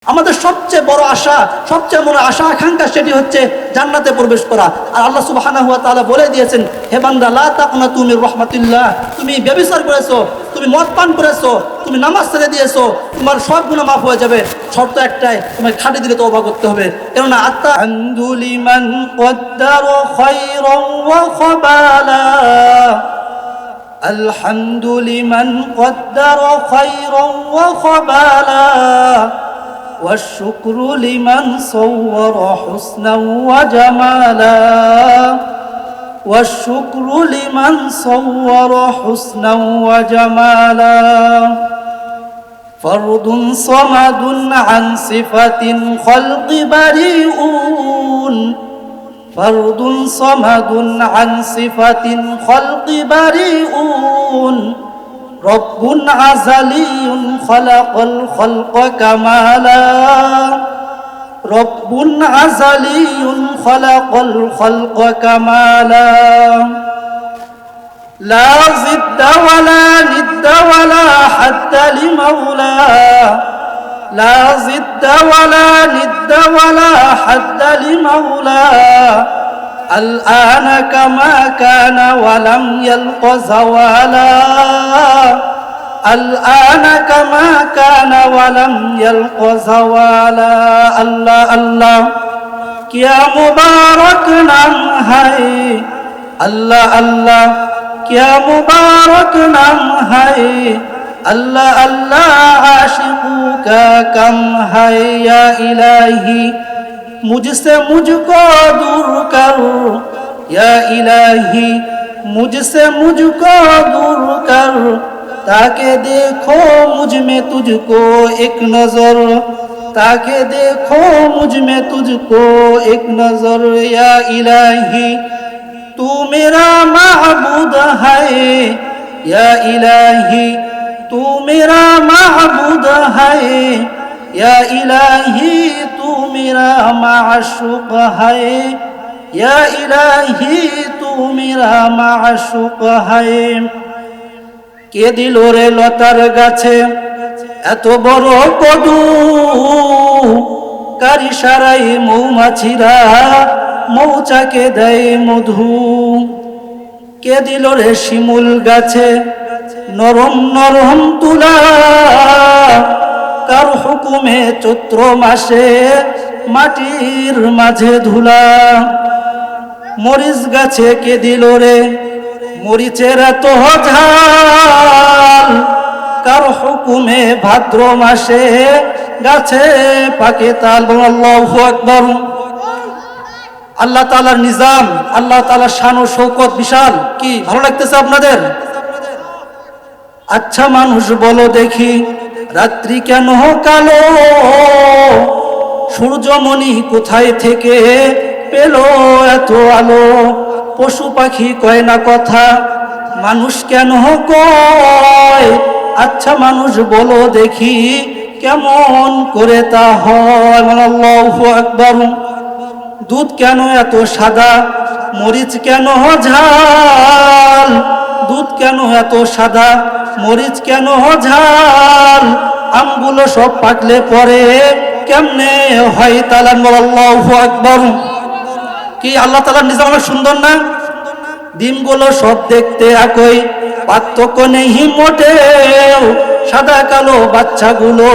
আমাদের সবচেয়ে বড় আশা, সবচেয়ে বড় আশা আকাঙ্ক্ষা সেটি হচ্ছে জান্নাতে প্রবেশ করা। আর আল্লাহ সুবহানাহু ওয়া তাআলা বলে দিয়েছেন, হে বান্দা লা তাকনাতু মির রাহমাতিল্লাহ, তুমি ব্যভিচার করেছো, তুমি মদ পান করেছো, তুমি নামাজ ছেড়ে দিয়েছো, তোমার সব গুনাহ মাফ হয়ে যাবে, শর্ত একটাই, তোমার খাঁটি দিলে তওবা করতে হবে। কেননা আত্তাহামদুলিমান কদ্দারা খায়রান ওয়া খাবালা, আলহামদুলিমান কদ্দারা খায়রান ওয়া খাবালা, والشكر لمن صور حسنا وجمالا، والشكر لمن صور حسنا وجمالا، فرد صمد عن صفة الخلق بريئون، فرد صمد عن صفة الخلق بريئون، رب عزلي خلق الخلق كمالا، رب عزلي خلق الخلق كمالا، لا ضد ولا ند ولا حد لمولاه، لا ضد ولا ند ولا حد لمولاه، الآن كما كان ولم يلق زوالا، الآن كما كان ولم يلق زوالا। الله الله क्या मुबारक नाम है, अल्लाह अल्लाह क्या मुबारक नाम है, अल्लाह अल्लाह आशिकों का कम है, या इलाही मुझसे मुझको दूर कर, या इलाही मुझसे मुझको दूर कर, ताकि देखो मुझ में तुझको एक नजर, ताकि देखो मुझ में तुझको एक नजर, या इलाही तू मेरा महबूद है, या इलाही तू मेरा महबूद है, या इलाही तू मेरा माशूक है, या इलाही तू मेरा माशूक है। কে দিল রে লতার গাছে এত বড় কদু, কার ইশারায় মৌমাছিরা মৌচাকে দেয় মধু, কে দিল রে শিমুল গাছে নরম নরম তুলা, কার হুকুমে চৈত্র মাসে মাটির মাঝে ধুলা, মরিচ গাছে কে দিল রে মরিচের এত ঝাল, কার হুকুমে ভাদ্র মাসে গাছে পাকে তাল। আল্লাহু আকবার। আল্লাহ তাআলার নিজাম, আল্লাহ তাআলার শান ও শৌকত বিশাল। কি ভালো লাগতেছে আপনাদের? আচ্ছা মানুষ বলো দেখি, রাত্রি কেন কালো, সূর্যমণি কোথায় থেকে পেল এত আলো, পশু পাখি কয় না কথা, মানুষ কেন কয়, আচ্ছা মানুষ বলো দেখি কেমন করে তা হয়। আল্লাহু আকবার। দুধ কেন এত সাদা, মরিচ কেন ঝাল, দুধ কেন এত সাদা, মরিচ কেন ঝাল, আমগুলো সব পাকলে পরে কেমনে হয় তালান। আল্লাহু আকবার। কি আল্লাহ তাআলার নিজাম অনেক সুন্দর না? ডিমগুলো সব দেখতে একই, পার্থক্য নেই মোটেও, সাদা কালো বাচ্চাগুলো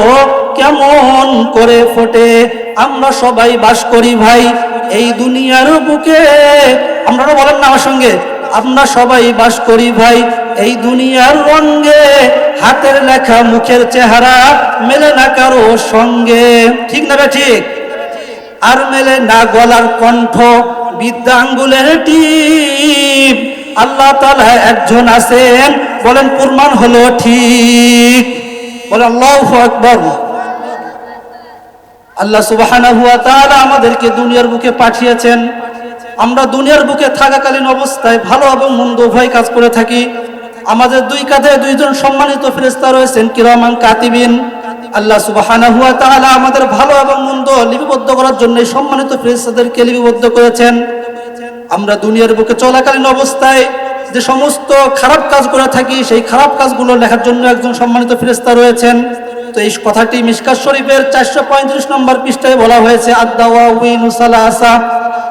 কেমন করে ফোটে। আমরা সবাই বাস করি ভাই এই দুনিয়ার বুকে, আপনারা বলেন না আমার সঙ্গে, আমরা সবাই বাস করি ভাই এই দুনিয়ার রঙে, হাতের লেখা মুখের চেহারা মেলে না কারো সঙ্গে, ঠিক না বে ঠিক? আর মেলে না গলার কণ্ঠ, বিদ্যা আঙ্গুলের টিপ, আল্লাহ তাআলা একজন আছেন, বলেন প্রমাণ হলো ঠিক, বলে আল্লাহু আকবার। আল্লাহ সুবহানাহু ওয়া তাআলা আমাদেরকে দুনিয়ার বুকে পাঠিয়েছেন। আমরা দুনিয়ার বুকে থাকাকালীন অবস্থায় ভালো এবং মন্দ উভয় কাজ করে থাকি। আমাদের দুই কাঁধে দুইজন সম্মানিত ফেরেশতা রয়েছেন, কিরামান কাতিবিন। আল্লাহ সুবহানাহু ওয়া তাআলা আমাদের ভালো এবং মন্দ লিপিবদ্ধ করার জন্য সম্মানিত ফেরেশতাদেরকে লিপিবদ্ধ করেছেন। আমরা দুনিয়ার বুকে চলাকালীন অবস্থায় যে সমস্ত খারাপ কাজ করে থাকি, সেই খারাপ কাজগুলো লেখার জন্য একজন সম্মানিত ফেরেশতা রয়েছেন। তো এই কথাটি মিশকাত শরীফের 435 নম্বর পৃষ্ঠায় বলা হয়েছে আদ-দাওয়াউনু সালাসা,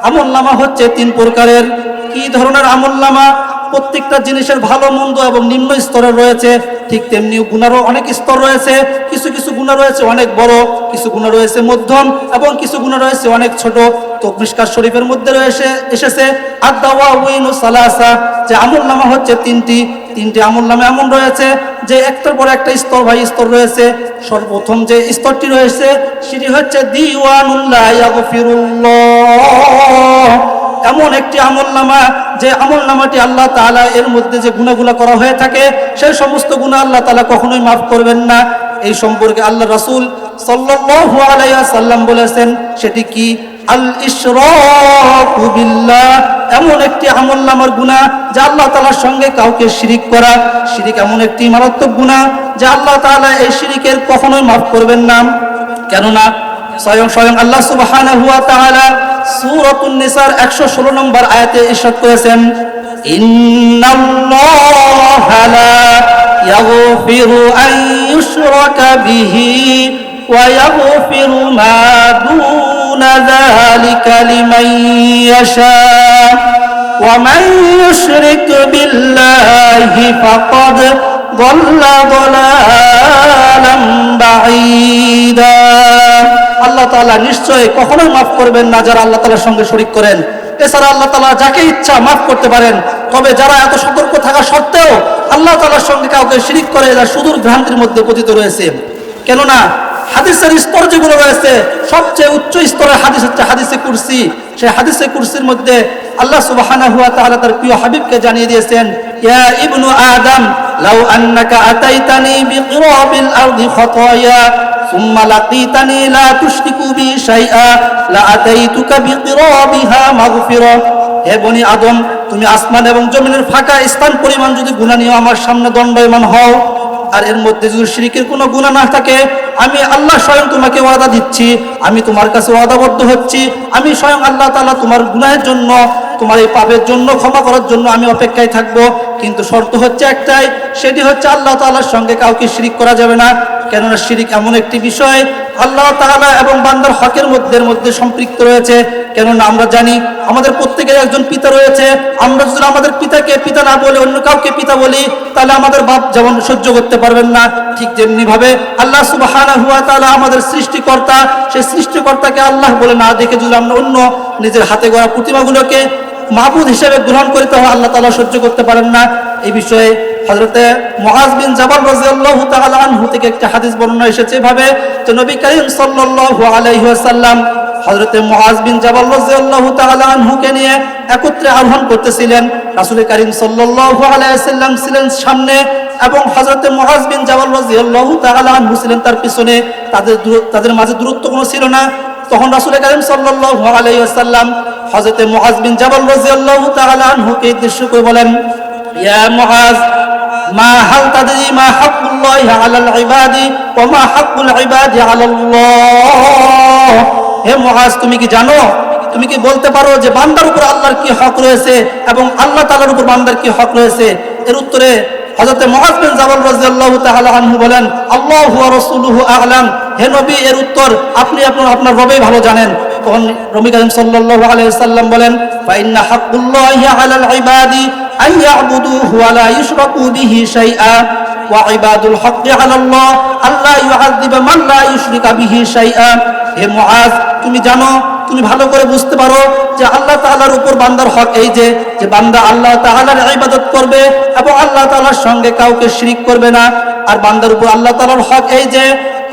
আমলনামা হচ্ছে 3 প্রকারের। কি ধরনের আমলনামা? প্রত্যেকটা জিনিসের ভালো মন্দ এবং নিম্ন স্তরের রয়েছে, ঠিক তেমনি গুনাহরও অনেক স্তর রয়েছে। কিছু কিছু গুনাহ রয়েছে অনেক বড়, কিছু গুনাহ রয়েছে মধ্যম এবং কিছু গুনাহ রয়েছে অনেক ছোট। তো মিশকাত শরীফের মধ্যে এসেছে আদ-দাওয়াউনু সালাসা, যে আমলনামা হচ্ছে তিনটি আমলনামা এমন রয়েছে যে একটার পর একটা স্তর বাই স্তর রয়েছে। সর্বপ্রথম যে স্তরটি রয়েছে সেটি হচ্ছে দিওয়ানুল্লাহ ইয়াগফিরুল্লাহ, এমন একটি আমলনামা যে আমলনামাটি আল্লাহ তাআলা এর মধ্যে যে গুনাহগুলো করা হয়ে থাকে সেই সমস্ত গুনাহ আল্লাহ তাআলা কখনোই মাফ করবেন না। এই সম্পর্কে আল্লাহ রাসূল সাল্লাল্লাহু আলাইহি ওয়াসাল্লাম বলেছেন, সেটি কি? আল ইশরাকু বিল্লাহ, এমন একটি আমলনামার গুনাহ যা আল্লাহ তাআলার সঙ্গে কাউকে শিরিক করা। শিরিক এমন একটি মারাত্মক গুনাহ যা আল্লাহ তাআলা এই শিরিকের কখনোই মাফ করবেন না। কেননা স্বয়ং আল্লাহ সুবহানাহু ওয়া তাআলা সূরাতুন নিসার 116 নম্বর আয়াতে ইরশাদ করেছেন, ইন্নাল্লাহা লা ইয়াগফিরু আন ইউশরাকা বিহি ওয়া ইয়াগফিরু মা দুনা যালিকা লিমান ইয়াশা ওয়া মান ইউশরিক বিল্লাহি ফাকাদ দাল্লা দালালাম বাঈদা। আল্লাহ তাআলা নিশ্চয়ই কখনোই মাফ করবেন না যারা আল্লাহ তাআলার সঙ্গে শরীক করেন। এছাড়া আল্লাহ তাআলা যাকে ইচ্ছা মাফ করতে পারেন, তবে যারা এত সতর্ক থাকা সত্ত্বেও আল্লাহ তাআলার সঙ্গে কাউকে শিরিক করে এরা সুদূর ভ্রান্তির মধ্যে পতিত রয়েছে। কেননা হাদিসের স্তর যেগুলো রয়েছে সবচেয়ে উচ্চ স্তরের হাদিস হচ্ছে হাদিসে কুরসি। সেই হাদিসে কুরসির মধ্যে আল্লাহ সুবহানাহু ওয়া তাআলা তার প্রিয় হাবিবকে জানিয়ে দিয়েছেন, ইয়া ইবনু আদম লাউ আন্নাকা আতাইতানি বিকিরাবিল আরদি খাতায়া সুম্মা লাকিতানি লা তুশরিকু বি শাইআ লা আতাইতুকা বিকিরাবিহা মাগফিরা। হে বনি আদম, তুমি আসমান এবং জমিনের ফাঁকা স্থান পরিমাণ যদি গুনাহ নিয়ে আমার সামনে দণ্ডায়মান হও, আর এর মধ্যে যদি শিরকের কোনো গুনাহ না থাকে, আমি আল্লাহ স্বয়ং তোমাকে ওয়াদা দিচ্ছি, আমি তোমার কাছে ওয়াদাবদ্ধ হচ্ছি, আমি স্বয়ং আল্লাহ তাআলা তোমার গুনাহের জন্য, তোমার এই পাপের জন্য ক্ষমা করার জন্য আমি অপেক্ষায় থাকবো। কিন্তু শর্ত হচ্ছে একটাই, সেটি হচ্ছে আল্লাহ তাআলার সঙ্গে কাউকে শিরিক করা যাবে না। কেননা শিরিক এমন একটি বিষয় আল্লাহ তাআলা এবং বান্দার হকের মধ্যে সম্পৃক্ত রয়েছে। কেননা আমরা জানি আমাদের প্রত্যেকের একজন পিতা রয়েছে। আমরা যদি আমাদের পিতাকে পিতা না বলে অন্য কাউকে পিতা বলি, তাহলে আমাদের বাপ যেমন সহ্য করতে পারবেন না, ঠিক যেমনি ভাবে আল্লাহ সুবহানাহু ওয়া তাআলা আমাদের সৃষ্টিকর্তা, সেই সৃষ্টিকর্তাকে আল্লাহ বলে না দেখে যদি আমরা অন্য নিজের হাতে গড়া প্রতিমাগুলোকে মাবুদ হিসেবে গ্রহণ করি, তাহলে আল্লাহ তাআলা সহ্য করতে পারেন না। এই বিষয়ে হযরতে মুআজ বিন জাবাল রাদিয়াল্লাহু তাআলা আনহু থেকে একটা হাদিস বর্ণনা এসেছে এভাবে যে নবী করিম সাল্লাল্লাহু আলাইহি ওয়াসাল্লাম হযরতে মুআজ বিন জাবাল রাদিয়াল্লাহু তাআলা আনহুকে নিয়ে একত্রে আরোহণ করতেছিলেন। রাসূল করিম সাল্লাল্লাহু আলাইহি ওয়াসাল্লাম ছিলেন সামনে এবং হযরতে মুআজ বিন জাবাল রাদিয়াল্লাহু তাআলা আনহু ছিলেন তার পিছনে। তাদের মাঝে দূরত্ব কোনো ছিল না। তখন রাসূল করিম সাল্লাল্লাহু আলাইহি ওয়াসাল্লাম হযরতে মুআজ বিন জাবাল রাদিয়াল্লাহু তাআলা আনহুকে উদ্দেশ্য করে বলেন, ইয়া মুআজ, মা হাল তাদরি মা হাক্কুল্লাহি আলাল ইবাদি ওয়া মা হাক্কুল ইবাদি আলাল্লাহ। হে মুআজ, তুমি কি জানো, তুমি কি বলতে পারো যে বান্দার উপর আল্লাহর কি হক রয়েছে এবং আল্লাহ তাআলার উপর বান্দার কি হক রয়েছে? এর উত্তরে হযরতে মুআজ বিন জাবাল রাদিয়াল্লাহু তাআলা আনহু বলেন, আল্লাহু ওয়া রাসূলুহু আ'লাম। হে নবী, এর উত্তর আপনি আপনার রবেই ভালো জানেন। তখন নবী করিম সাল্লাল্লাহু আলাইহি ওয়াসাল্লাম বলেন, ফা ইন্না হাক্কুল্লাহি আলাল ইবাদি আন ইয়া'বুদুহু ওয়া লা ইউশরাকু বিহি শাইআ ওয়া ইবাদুল হক্কি আলাল্লাহ আল্লা ইউআযযিবা মান লা ইউশরিকা বিহি শাইআ। হে মুআজ, তুমি জানো, তুমি ভালো করে বুঝতে পারো যে আল্লাহ তাআলার উপর বান্দার হক এই যে বান্দা আল্লাহ তাআলার ইবাদত করবে এবং আল্লাহ তাআলার সঙ্গে কাউকে শিরিক করবে না। আর বান্দার উপর আল্লাহ তাআলার হক এই যে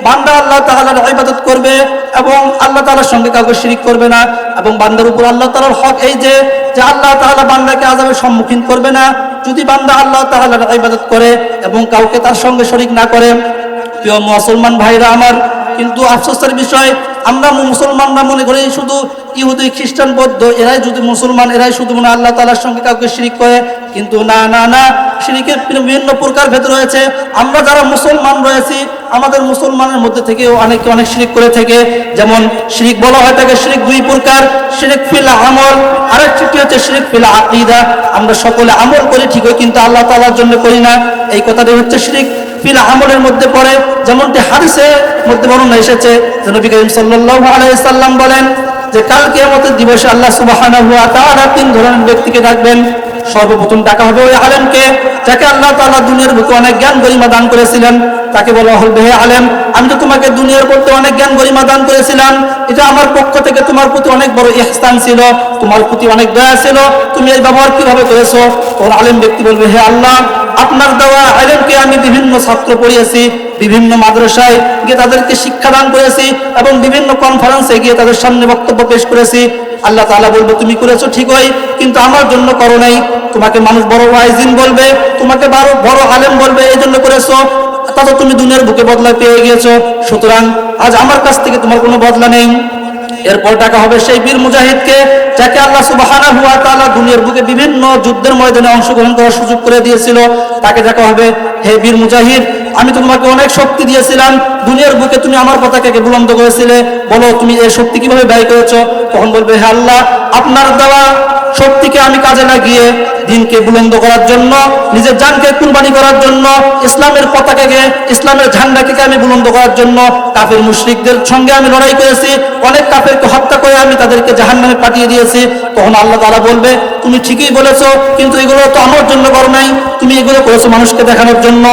বান্দা আল্লাহ তাআলার ইবাদত করবে এবং আল্লাহ তাআলার সঙ্গে কাউকে শিরিক করবে না। এবং বান্দার উপর আল্লাহ তাআলার হক এই যে আল্লাহ তাআলা বান্দাকে আযাবের সম্মুখীন করবে না যদি বান্দা আল্লাহ তাআলার ইবাদত করে এবং কাউকে তার সঙ্গে শরীক না করে। প্রিয় মুসলমান ভাইরা আমার, কিন্তু আফসোসের বিষয়, আমরা মুসলমানরা মনে করি শুধু ইহুদি, খ্রিস্টান, বৌদ্ধ এরাই যদি মুসলমান, এরাই শুধু মনে আল্লাহ তাআলার সঙ্গে কাউকে শিরিক করে। কিন্তু না না না, শিরিকের বিভিন্ন প্রকার ভেদ রয়েছে। আমরা যারা মুসলমান রয়েছি, আমাদের মুসলমানের মধ্যে থেকে অনেকে অনেক শিরিক করে থাকে। যেমন শিরিক বলা হয় থাকে শিরিক দুই প্রকার, শিরিক ফিল আমল, আরেকটি হচ্ছে শিরিক ফিল আকীদা। আমরা সকলে আমল করি ঠিকই, কিন্তু আল্লাহ তাআলার জন্য করি না, এই কথাটাই হচ্ছে শিরিক। ফিল আমলের মধ্যে পড়ে। যেমনটি হাদিসের মধ্যে বর্ণনা এসেছে যে নবী করিম সাল্লাল্লাহু আলাইহি সাল্লাম বলেন যে কাল কিয়ামতের দিবসে আল্লাহ সুবহানাহু ওয়া তাআলা তিন ধরনের ব্যক্তিকে ডাকবেন। সর্বপ্রথম ডাকা হবে ওই আলেমকে যাকে আল্লাহ তাআলা দুনিয়ার বুকে অনেক জ্ঞান গরিমা দান করেছিলেন। তাকে বলা হবে, হে আলেম, আমি তো তোমাকে দুনিয়ার মধ্যে অনেক জ্ঞান গরিমা দান করেছিলাম, এটা আমার পক্ষ থেকে তোমার প্রতি অনেক বড় ইহসান ছিল, তোমার প্রতি অনেক দয়া ছিল, তুমি এই ব্যবহার কিভাবে করেছো? তখন আলেম ব্যক্তি বলবে, হে আল্লাহ, আপনার দেওয়া আলেমকে আমি বিভিন্ন ছাত্র পড়িয়েছি, বিভিন্ন মাদ্রাসায় গিয়ে তাদেরকে শিক্ষাদান করেছি এবং বিভিন্ন কনফারেন্সে গিয়ে তাদের সামনে বক্তব্য পেশ করেছি। আল্লাহ তাআলা বলবে, তুমি করেছো ঠিকই, কিন্তু আমার জন্য করো নাই। তোমাকে মানুষ বড় ওয়াইজিন বলবে, তোমাকে বড় আলেম বলবে, এই জন্য করেছো, তাতে তুমি দুনিয়ার বুকে বদলা পেয়ে গিয়েছো, সুতরাং আজ আমার কাছ থেকে তোমার কোনো বদলা নেই। এরপর ডাকা হবে সেই বীর মুজাহিদকে যাকে আল্লাহ সুবহানাহু ওয়া তাআলা দুনিয়ার বুকে বিভিন্ন যুদ্ধের ময়দানে অংশগ্রহণ করার সুযোগ করে দিয়েছিল। তাকে ডাকা হবে, হে বীর মুজাহিদ, আমি তোমাকে অনেক শক্তি দিয়েছিলাম, দুনিয়ার বুকে তুমি আমার পতাকাকে বুলন্দ করেছিলে, বলো তুমি এই শক্তি কিভাবে ব্যয় করেছো? তখন বলবে, হে আল্লাহ, আপনার দেওয়া শক্তিকে আমি কাজে লাগিয়ে দিনকে বুলন্দ করার জন্য, নিজের জানকে কুরবানি করার জন্য, ইসলামের পতাকাকে, ইসলামের ঝান্ডাকে আমি বুলন্দ করার জন্য কাফের মুশরিকদের সঙ্গে আমি লড়াই করেছি, অনেক কাফেরকে হত্যা করে আমি তাদেরকে জাহান্নামে পাঠিয়ে দিয়েছি। তখন আল্লাহ তাআলা বলবে, তুমি ঠিকই বলেছো, কিন্তু এগুলো তো আমার জন্য করো নাই, তুমি এগুলো করেছো মানুষকে দেখানোর জন্য।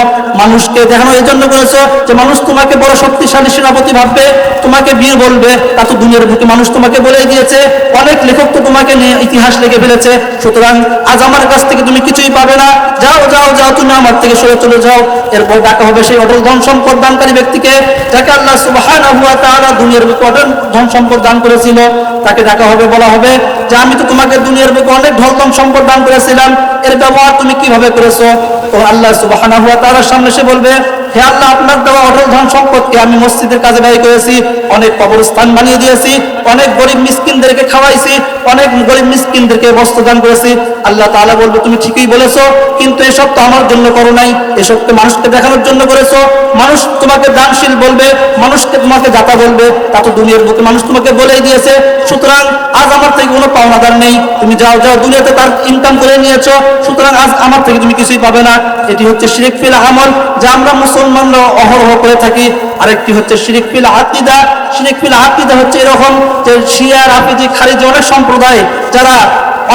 মানুষকে দেখানো এই জন্য করেছো যে মানুষ তোমাকে বড় শক্তিশালী সেনাপতি ভাববে, তোমাকে বীর বলবে। তা তো দুনিয়ার বুকে মানুষ তোমাকে বলেই দিয়েছে, অনেক লেখক তো তোমাকে নিয়ে ইতিহাস লিখে ফেলেছে, সুতরাং আজ আমার কাছ থেকে তুমি কিছুই পাবে না, যাও যাও যাও, তুমি আমার থেকে সরে চলে যাও। এরপর ডাকা হবে সেই অটল ধন সম্পদ দানকারী ব্যক্তিকে যাকে আল্লাহ সুবহানাহু ওয়া তাআলা দুনিয়ার বুকে অটল ধন সম্পদ দান করেছিল। তাকে ডাকা হবে, বলা হবে যে আমি তো তোমাকে দুনিয়ার বুকে অনেক ধন সম্পদ দান করেছিলাম, এর ব্যবহার তুমি কিভাবে করেছো? তো আল্লাহ সুবহানাহু ওয়া তাআলার সামনে সে বলবে, হে আল্লাহ, আপনার দেওয়া অটল ধন সম্পদকে আমি মসজিদের কাজে ব্যয় করেছি, অনেক কবরস্থান বানিয়ে দিয়েছি, অনেক গরিব মিসকিনদেরকে খাওয়াইছি, অনেক গরিব মিসকিনদেরকে বস্ত্র দান করেছি। আল্লাহ তাআলা বলবে, তুমি ঠিকই বলেছো, কিন্তু এসব তো আমার জন্য করো নাই, এসব তো মানুষকে দেখানোর জন্য করেছো। মানুষ তোমাকে দানশীল বলবে, মানুষকে তোমাকে দাতা বলবে, তা তো দুনিয়ার বুকে মানুষ তোমাকে বলেই দিয়েছে, সুতরাং আজ আমার থেকে কোনো পাওনাদার নেই, তুমি যাও যাও, দুনিয়াতে তার ইনকাম করে নিয়েছো, সুতরাং আজ আমার থেকে তুমি কিছুই পাবে না। এটি হচ্ছে শিরক ফিল আমল, যা আমরা মুসলমানরা অহরহ করে থাকি। আরেকটি হচ্ছে শিরক ফিল আকীদা। শিরক ফিল আকীদা হচ্ছে এরকম যে শিয়া, রাফিজি, খারিজি অনেক সম্প্রদায় যারা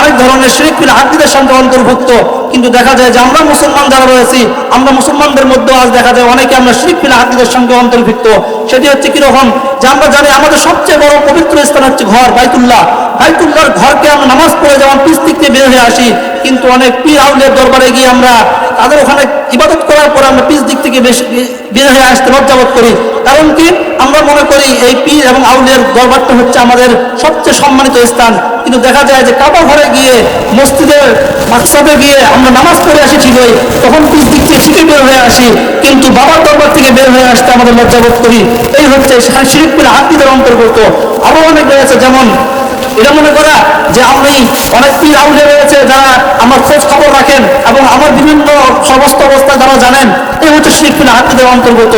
অনেক ধরনের শিরক ফিল আকীদার সঙ্গে অন্তর্ভুক্ত, কিন্তু দেখা যায় যে আমরা মুসলমান যারা রয়েছি, আমরা মুসলমানদের মধ্যে আজ দেখা যায় অনেকে আমরা শিরক ফিল আকীদার সঙ্গে অন্তর্ভুক্ত। সেটি হচ্ছে কিরকম, যে আমরা জানি আমাদের সবচেয়ে বড় পবিত্র স্থান হচ্ছে ঘর বাইতুল্লাহ। বাইতুল্লাহর ঘরকে আমরা নামাজ পড়ে যেমন পিছ থেকে বের হয়ে আসি, কিন্তু অনেক পীর আউলিয়ার দরবারে গিয়ে আমরা তাদের ওখানে ইবাদত করার পর আমরা পিছ দিক থেকে বের হয়ে আসতে লজ্জাবোধ করি। কারণ কি, আমরা মনে করি এই পীর এবং আউলিয়ার দরবারটা হচ্ছে আমাদের সবচেয়ে সম্মানিত স্থান, কিন্তু দেখা যায় যে কাবা ঘরে গিয়ে, মসজিদের মাকসাদে গিয়ে আমরা নামাজ পড়ে আসি ঠিকই, তখন পিছ দিক থেকে ছুটে বের হয়ে আসি, কিন্তু বাবার দরবার থেকে বের হয়ে আসতে আমাদের লজ্জাবোধ করি। এই হচ্ছে শিরক ফিল আকীদার অন্তর্গত। আরো অনেক রয়েছে, যেমন এটা মনে করা যে আমি অনেক পীর আউলিয়া রয়েছে যারা আমার খোঁজ খবর রাখেন এবং আমার বিভিন্ন সমস্ত অবস্থা যারা জানেন, এই হচ্ছে শিরক ফিল আকীদার অন্তর্গত।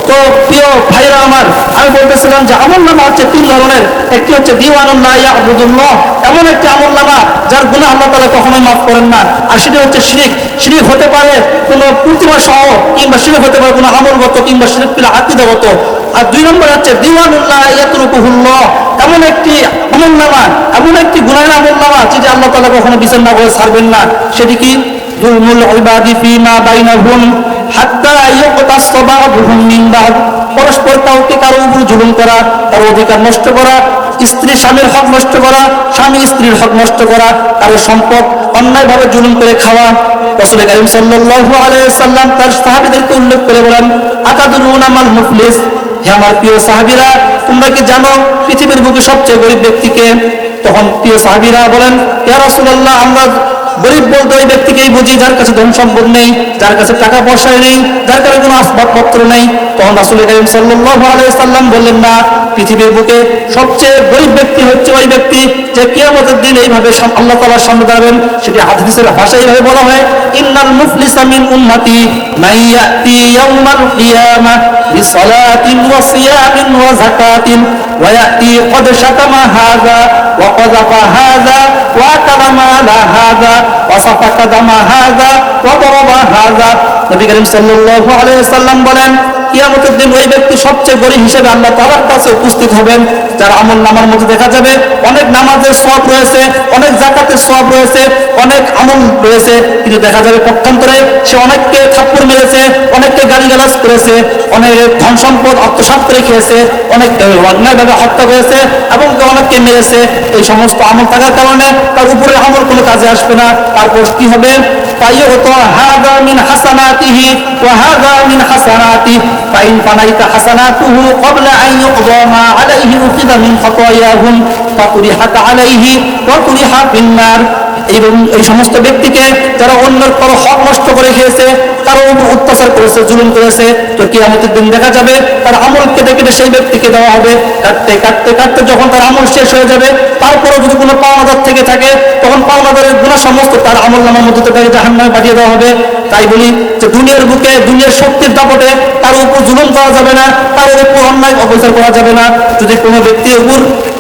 তো প্রিয় ভাইরা আমার, আমি বলতেছিলাম যে আমলনামা হচ্ছে তিন ধরনের। একটি হচ্ছে দিওয়ানুল্লাহ ইয়াবুদুল্লাহ, এমন একটি আমলনামা যার গুনাহ আল্লাহ তাআলা কখনোই মাফ করেন না। আর সেটা হচ্ছে শিরক। শিরক হতে পারে কোনো প্রতিমা সহ, কিংবা শিরক হতে পারে কোনো আমলগত, কিংবা শিরক ফিল আকীদাগত। আর দুই নম্বর হচ্ছে দিওয়ানুল্লাহ ইয়াতরুকুহুল্লাহ, এমন একটি আমলনামা, এমন একটি গুনাহের আমলনামা যেটি আল্লাহ তাআলা কখনো বিচার না করে ছাড়বেন না। সেটি কি, যুলমুল ইবাদি ফীমা বাইনাহুম হাত্তা ইয়ুকতাসসা বা'দুহুম মিন বা'দ, পরস্পর কাউকে কারো উপর জুলুম করা, তার অধিকার নষ্ট করা, স্ত্রী স্বামীর হক নষ্ট করা, স্বামী স্ত্রীর হক নষ্ট করা, কারো সম্পদ অন্যায়ভাবে জুলুম করে খাওয়া। রাসূল কারীম সাল্লাল্লাহু আলাইহি ওয়াসাল্লাম তার সাহাবীদেরকে উল্লেখ করে বলেন, আতাদুরুনা মাল মুফলিস, হে আমার প্রিয় সাহাবীরা, তোমরা কি জানো পৃথিবীর বুকে সবচেয়ে গরিব ব্যক্তিকে? তখন প্রিয় সাহাবীরা বলেন, ইয়া রাসূলুল্লাহ, আমরা গরিব বলতে ওই ব্যক্তিকেই বুঝি যার কাছে ধন সম্পদ নেই, যার কাছে টাকা পয়সা নেই, যার কাছে কোনো আসবাবপত্র নেই। তখন রাসূল কারীম সাল্লাল্লাহু আলাইহি ওয়াসাল্লাম বললেন, না, পৃথিবীর বুকে সবচেয়ে গরিব ব্যক্তি হচ্ছে ওই ব্যক্তি যে কিয়ামতের দিন এইভাবে আল্লাহ তাআলার সামনে দাঁড়াবেন। সেটি হাদিসের ভাষায় এইভাবে বলা হয়, ইন্নাল মুফলিসা মিন উম্মতি মান ইয়াতি ইয়াউমাল কিয়ামাহ বিসালাতিন ওয়া সিয়ামিন ওয়া যাকাতিন ওয়া ইয়াতি ক্বাদ শাতামা হাযা ওয়া ক্বাযাফা হাযা ওয়া কারামা লা হাযা ওয়া সাফাকা দামা হাযা ওয়া দারাবা হাযা। নবী করিম সাল্লাল্লাহু আলাইহি ওয়াসাল্লাম বলেন, কিয়ামতের দিন ওই ব্যক্তি সবচেয়ে গরিব হিসেবে আল্লাহ তাআলার কাছে উপস্থিত হবেন, যার আমল নামার মধ্যে দেখা যাবে অনেক নামাজের সওয়াব রয়েছে, অনেক যাকাতের সওয়াব রয়েছে, অনেক আমল রয়েছে, কিন্তু দেখা যাবে পক্ষান্তরে সে অনেককে থাপ্পড় মেরেছে, অনেককে গালিগালাজ করেছে, অনেক ধন সম্পদ আত্মসাৎ করে খেয়েছে, অনেককে অন্যায়ভাবে হত্যা করেছে এবং অনেককে মেরেছে। এই সমস্ত আমল থাকার কারণে তার উপরে আমল কোনো কাজে আসবে না। তারপর কি হবে? ফাইয়ুতা হাযা মিন হাসানাতিহি ওয়া হাযা মিন হাসানাতিহি ফাইন ফানাইতা হাসানাতুহু ক্বাবলা আন ইউকযা মা আলাইহি উখিযা মিন খাতায়াহুম ফাতুরিহাত আলাইহি ওয়া তুরিহা ফিন-নার। এই সমস্ত ব্যক্তিকে যারা অন্যের পর হক নষ্ট করে খেয়েছে, কারো উপর অত্যাচার করেছে, জুলুম করেছে, তো কিয়ামতের দিন দেখা যাবে তার আমল কেটে কেটে সেই ব্যক্তিকে দেওয়া হবে। কাটতে কাটতে কাটতে যখন তার আমল শেষ হয়ে যাবে, তারপরে যদি কোনো পাওনাদার থেকে থাকে, তখন পাওনাদারের গুনাহ সমস্ত তার আমল নামার মধ্যে তাকে জাহান্নামে পাঠিয়ে দেওয়া হবে। তাই বলি যে দুনিয়ার বুকে, দুনিয়ার শক্তির দাপটে তার উপর জুলুম করা যাবে না, তার উপর অন্যায় অবিচার করা যাবে না। যদি কোনো ব্যক্তির উপর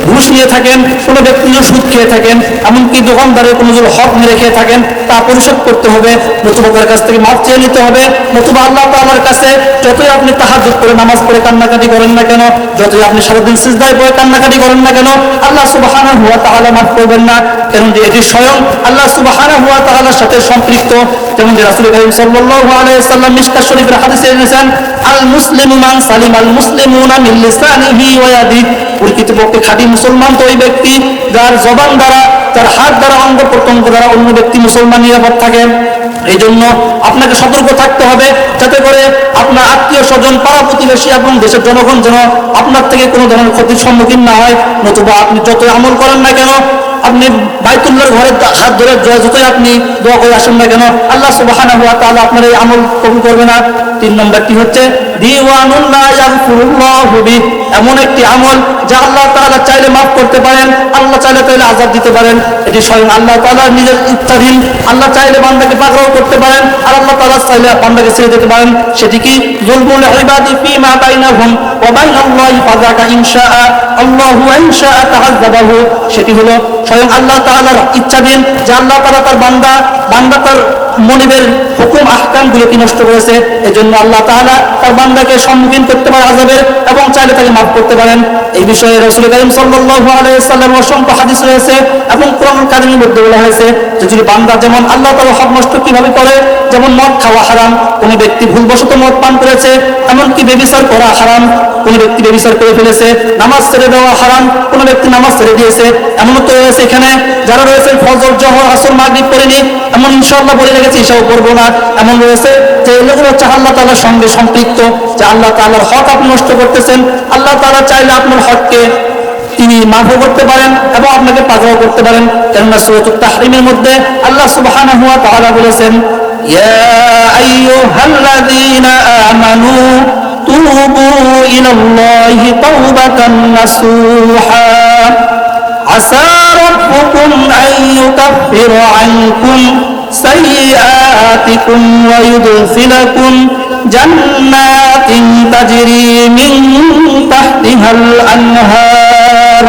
ঘুষ নিয়ে থাকেন, কোনো ব্যক্তি সুদ খেয়ে থাকেন, এমনকি দোকানদারের কোনো যদি হক মেরে খেয়ে থাকেন, তা পরিশোধ করতে হবে, নতুবা তার কাছ থেকে মাফ চেয়ে নিতে হবে। নতুবা আল্লাহ তাআলার কাছে যতই আপনি তাহাজ্জুদ করে নামাজ পড়ে কান্নাকাটি করেন না কেন, যতই আপনি সারাদিন সিজদায় পড়ে কান্নাকাটি করেন না কেন, আল্লাহ সুবহানাহু ওয়া তাআলা মাফ করবেন না। কারণ এটি স্বয়ং আল্লাহ সুবহানাহু ওয়া তাআলার সাথে সম্পৃক্ত। যেমন রাসূল কারীম সাল্লাল্লাহু আলাইহি ওয়াসাল্লাম মিশকাত শরীফের হাদিসে এনেছেন, আল মুসলিমু মান সালিমাল মুসলিমুনা মিন লিসানিহি ওয়া ইয়াদিহি। প্রকৃতপক্ষে খাঁটি মুসলমান তো ওই ব্যক্তি যার জবান দ্বারা, তার হাত দ্বারা, অঙ্গ প্রত্যঙ্গ দ্বারা অন্য ব্যক্তি মুসলমান নিরাপদ থাকে। এই জন্য আপনাকে সতর্ক থাকতে হবে, যাতে করে আপনার আত্মীয় স্বজন, পাড়া প্রতিবেশী এবং দেশের জনগণ যেন আপনার থেকে কোনো ধরনের ক্ষতির সম্মুখীন না হয়। নতুবা আপনি যতই আমল করেন না কেন, আপনি বাইতুল্লাহর ঘরে হাত ধরে যতই আপনি দোয়া করে আসেন না কেন, আল্লাহ সুবহানাহু ওয়া তাআলা আপনার এই আমল কবুল করবে না। 3 নম্বরটি হচ্ছে দিওয়ানুন লা ইয়াগফিরুল্লাহু বিহি, এমন একটি আমল যা আল্লাহ তাআলা চাইলে মাফ করতে পারেন, আল্লাহ চাইলে আযাব দিতে পারেন। এটি স্বয়ং আল্লাহ তাআলার নিজের ইচ্ছাধীন। আল্লাহ চাইলে বান্দাকে পাকড়াও করতে পারেন, আর আল্লাহ তাআলা চাইলে বান্দাকে ছেড়ে দিতে পারেন। সেটি কি? যুলমুল ইবাদি ফীমা বাইনাহুম ওয়া বাইনাল্লাহি ফাযাকা ইনশাআ আল্লাহু ইনশাআ তাআযাবাহু। সেটি হলো স্বয়ং আল্লাহ তাআলার ইচ্ছাধীন, যে আল্লাহ তাআলা তার বান্দা তার মনিবের হুকুম আহকামগুলোকে নষ্ট করেছে, এজন্য আল্লাহ তাআলা তার বান্দাকে সম্মুখীন করতে পারে আযাবের, এবং চাইলে তাকে মাফ করতে পারেন। এই বিষয়ে রাসূল কারীম সাল্লাল্লাহু আলাইহি ওয়াসাল্লামের অসংখ্য হাদিস রয়েছে এবং কোরআন কারীমের মধ্যে বলা হয়েছে যে যদি বান্দা যেমন আল্লাহ তাআলা হক নষ্ট কিভাবে করে, যেমন মদ খাওয়া হারাম, কোন ব্যক্তি ভুলবশত মদ পান করেছে, এমনকি ব্যভিচার করা হারাম, কোন ব্যক্তি ব্যভিচার করে ফেলেছে, নামাজ ছেড়ে দেওয়া হারাম, কোন ব্যক্তি নামাজ ছেড়ে দিয়েছে, এমন তো রয়েছে এখানে যারা রয়েছে ফজর, জোহর, আসর, মাগরিব পড়েনি, এমন ইনশাআল্লাহ বলে রেখেছি এসব পড়বো না, এমন রয়েছে যে এগুলো হচ্ছে আল্লাহ তাআলার সঙ্গে সম্পৃক্ত, যে আল্লাহ তাআলার হক আপনি নষ্ট করতেছেন। আল্লাহ তাআলা চাইলে আপনার হককে তিনি মাফও করতে পারেন এবং আপনাকে পাকড়াও করতে পারেন। কেননা সূরাতুত তাহরিমের মধ্যে আল্লাহ সুবহানাহু ওয়া তাআলা বলেছেন, ইয়া আইয়ুহাল্লাযীনা আমানু তুবু ইলাল্লাহি তাওবাতান নাসুহা আসা রাব্বুকুম আন ইউকাফিরা আনকুম সাইয়্যাতিকুম ওয়া ইউদখিলাকুম জান্নাতিন তাজরি মিন তাহতিহাল আনহার।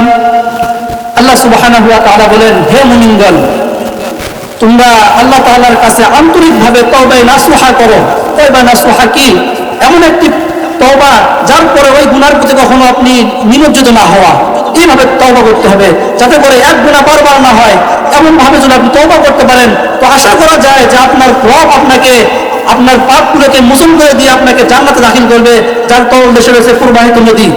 আল্লাহ সুবহানাহু ওয়া তাআলা বলেন, হে মুমিনগণ, তোমরা আল্লাহ তাআলার কাছে আন্তরিকভাবে তওবা নাসুহা করো। তওবা নাসুহা কি? এমন একটি তওবা যার পরে ওই গুনার প্রতি কখনো আপনি নিমজ্জিত না হওয়া, এইভাবে তওবা করতে হবে, যাতে করে এক গুনাহ বারবার না হয়। এমন ভাবে যদি আপনি তওবা করতে পারেন, তো আশা করা যায় যে আপনার রব আপনাকে, আপনার পাপগুলোকে মোচন করে দিয়ে আপনাকে জান্নাতে দাখিল করবে, যার তলদেশে রয়েছে প্রবাহিত নদী।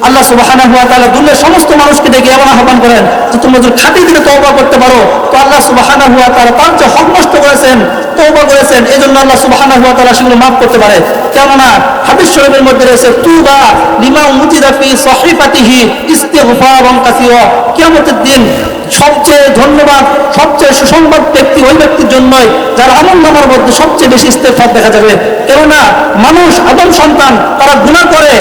আল্লাহ সুবহানাহু ওয়া তাআলা দুনিয়ার সমস্ত মানুষকে ডেকে এমন আহ্বান করেন যে তোমরা যদি খাঁটি দিলে তওবা করতে পারো, তো আল্লাহ সুবহানাহু ওয়া তাআলা তার যে হক নষ্ট করেছেন, তওবা করেছেন, এই জন্য আল্লাহ সুবহানাহু ওয়া তাআলা সেগুলো মাফ করতে পারে। কেননা হাদিস শরীফের মধ্যে রয়েছে, তুবা লিমা উতিদা ফি সহিফাতিহি ইস্তিগফারান কাসীরা। কিয়ামতের দিন সবচেয়ে ধন্যবাদ, সবচেয়ে সুসংবাদ ব্যক্তি ওই ব্যক্তির জন্যই যার আমলনামার মধ্যে সবচেয়ে বেশি ইস্তেগফার দেখা যাবে। কেননা মানুষ, আদম সন্তান, তারা গুনাহ করে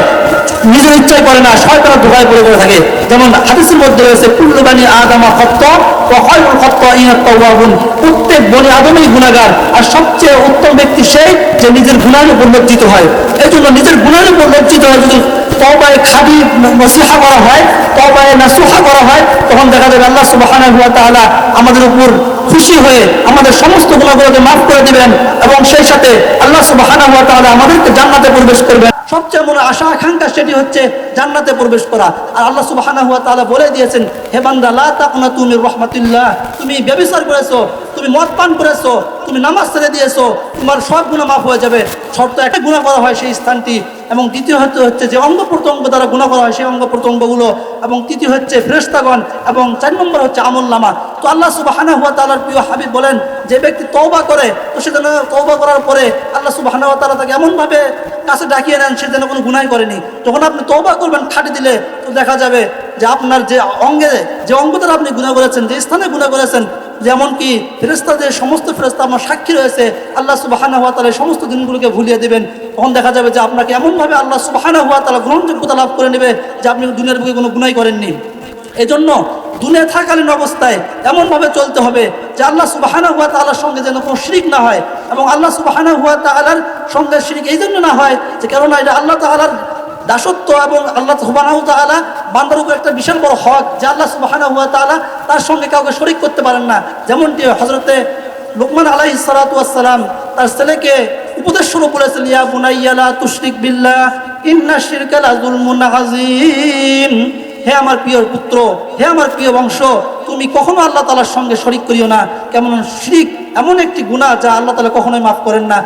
নিজের ইচ্ছায় করে না, শয়তানের ধোঁকায় পড়ে থাকে। যেমন হাদিসের মধ্যে রয়েছে, কুল্লু বানি আদম খাত্তা ওয়া খায়রুল খাত্তাইনা আত-তাওয়াবুন। প্রত্যেক বনি আদমই গুনাহগার, আর সবচেয়ে উত্তম ব্যক্তি সেই যে নিজের গুনাহের উপর লজ্জিত হয়। এই জন্য নিজের গুনাহের উপর লজ্জিত হয় যদি তওবায়ে খাঁটি নসিহা করা হয়, তওবায়ে নাসুহা করা হয়, তো তখন দেখা যাবে আল্লাহ সুবহানাহু ওয়া তাআলা আমাদের উপর খুশি হয়ে আমাদের সমস্ত গুনাহগুলোকে মাফ করে দিবেন এবং সেই সাথে আল্লাহ সুবহানাহু ওয়া তাআলা আমাদেরকে জান্নাতে প্রবেশ করবেন। সবচেয়ে মনে আশা আকাঙ্ক্ষা সেটি হচ্ছে জান্নাতে প্রবেশ করা। আর আল্লাহ সুবহানাহু ওয়া তাআলা বলে দিয়েছেন, হে বান্দা লা তাকনাতু মির রাহমাতিল্লাহ, তুমি ব্যভিচার করেছো, তুমি মদ পান করেছো, তুমি নামাজ ছেড়ে দিয়েছো, তোমার সব গুনাহ মাফ হয়ে যাবে, শর্ত একটা গুনাহ করা হয় সেই স্থানটি, এবং দ্বিতীয় হচ্ছে যে অঙ্গ প্রত্যঙ্গ দ্বারা গুনাহ করা হয় সেই অঙ্গ প্রত্যঙ্গগুলো, এবং তৃতীয় হচ্ছে ফেরেশতাগণ, এবং 4 নম্বর হচ্ছে আমলনামা। তো আল্লাহ সুবহানাহু ওয়া তাআলার প্রিয় হাবিব বলেন, যে ব্যক্তি তওবা করে তো সে যেন তওবা করার পরে আল্লাহ সুবহানাহু ওয়া তাআলা তাকে এমনভাবে কাছে ডাকিয়ে নেন সে যেন কোনো গুনাহ করেনি। যখন আপনি তওবা করবেন খাঁটি দিলে, তো দেখা যাবে যে আপনার যে অঙ্গ দ্বারা আপনি গুনাহ করেছেন, যে স্থানে গুনাহ করেছেন, যেমন কি ফেরেশতা, যে সমস্ত ফেরেশতা আমার সাক্ষী রয়েছে, আল্লাহ সুবহানাহু ওয়া তাআলা সমস্ত দিনগুলোকে ভুলিয়ে দিবেন। তখন দেখা যাবে যে আপনাকে এমনভাবে আল্লাহ সুবহানাহু ওয়া তাআলা গ্রহণযোগ্যতা লাভ করে নেবে যে আপনি দুনিয়ার বুকে কোনো গুনাহ করেননি। এজন্য দুনিয়া থাকালীন অবস্থায় এমনভাবে চলতে হবে যে আল্লাহ সুবহানাহু ওয়া তাআলার সঙ্গে যেন কোনো শিরক না হয়, এবং আল্লাহ সুবহানাহু ওয়া তাআলার সঙ্গে শিরক এই জন্য না হয় যে কেননা এটা আল্লাহ তাআলার দাসত্ব, এবং আল্লাহ সুবহানাহু ওয়া তাআলা বান্দার উপর একটা বিশাল বড় হক যে আল্লাহ সুবহানাহু ওয়া তাআলা তার সঙ্গে কাউকে শরীক করতে পারেন না। যেমনটি হযরতে লুকমান আলাইহিস সালাতু ওয়াস সালাম তার ছেলেকে উপদেশ স্বরূপ বলেছেন, ইয়া বুনাইয়া লা তুশরিক বিল্লাহ ইন্নাশ শিরকা লাযুলমুন আযীম, হে আমার প্রিয় পুত্র, হে আমার প্রিয় বংশ, তুমি কখনো আল্লাহ তাআলার সঙ্গে শরীক করিও না, কেমন শিরক এমন একটি গুনাহ যা আল্লাহ তাআলা কখনোই মাফ করেন না।